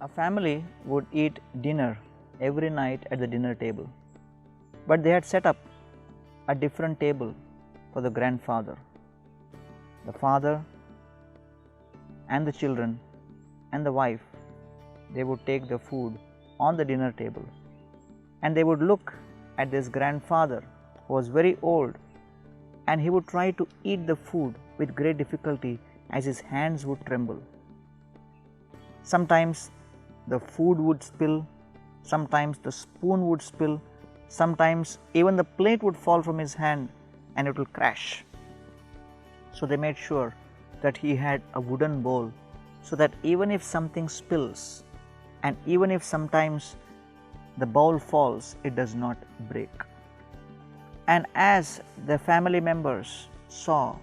A family would eat dinner every night at the dinner table, but they had set up a different table for the grandfather. The father and the children and the wife, they would take the food on the dinner table, and they would look at this grandfather who was very old, and he would try to eat the food with great difficulty as his hands would tremble. Sometimes the food would spill, sometimes the spoon would spill, sometimes even the plate would fall from his hand and it will crash. So they made sure that he had a wooden bowl, so that even if something spills and even if sometimes the bowl falls, it does not break. And as the family members saw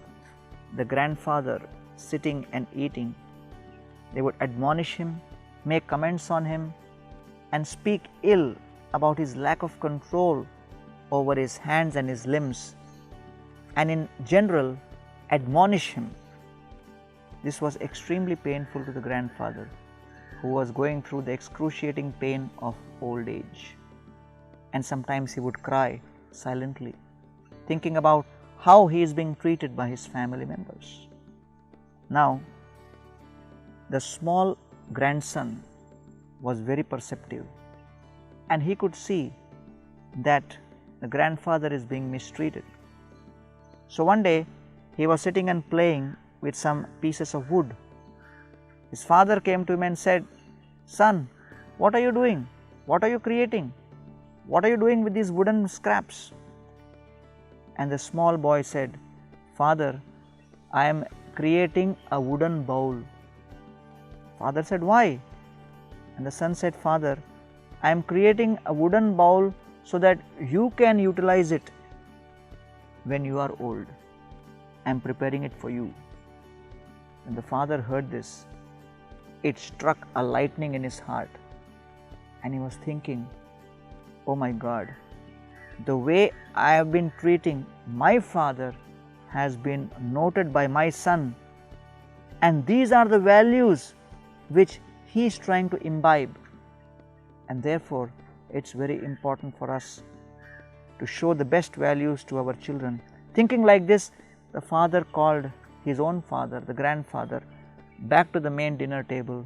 the grandfather sitting and eating, they would admonish him, make comments on him, and speak ill about his lack of control over his hands and his limbs, and in general admonish him. This was extremely painful to the grandfather, who was going through the excruciating pain of old age. And sometimes he would cry silently, thinking about how he is being treated by his family members. Now, the small grandson was very perceptive, and he could see that the grandfather is being mistreated. So one day he was sitting and playing with some pieces of wood. His father came to him and said, "Son, what are you doing? What are you creating? What are you doing with these wooden scraps?" And the small boy said, "Father, I am creating a wooden bowl." Father said, "Why?" And the son said, "Father, I am creating a wooden bowl so that you can utilize it when you are old. I am preparing it for you." When the father heard this, it struck a lightning in his heart, and he was thinking, "Oh my God, the way I have been treating my father has been noted by my son, and these are the values which he is trying to imbibe, and therefore it's very important for us to show the best values to our children." Thinking like this, the father called his own father, the grandfather, back to the main dinner table,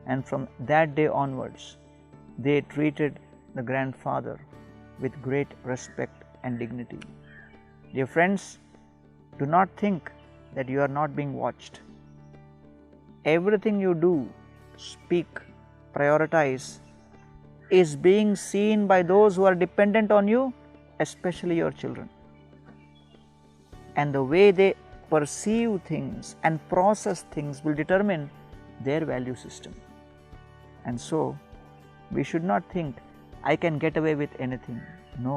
and from that day onwards they treated the grandfather with great respect and dignity. Dear friends, do not think that you are not being watched. Everything you do, speak, prioritize is being seen by those who are dependent on you, especially your children. And the way they perceive things and process things will determine their value system. And so, we should not think, "I can get away with anything." No.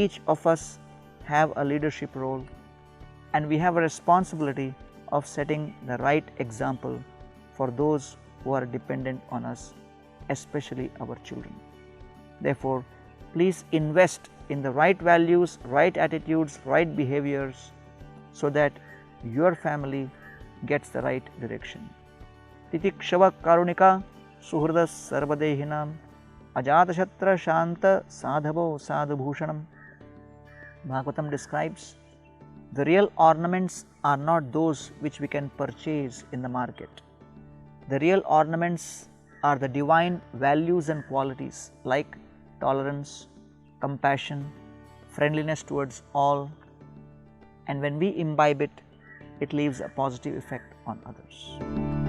Each of us have a leadership role, and we have a responsibility of setting the right example for those who are dependent on us, especially our children. Therefore, please invest in the right values, right attitudes, right behaviors, so that your family gets the right direction. Titikshava karunika suhrda sarvadehinam ajatashatra shanta sadhavo sadhubhushanam. Bhagavatam describes the real ornaments are not those which we can purchase in the market. The real ornaments are the divine values and qualities like tolerance, compassion, friendliness towards all, and when we imbibe it, it leaves a positive effect on others.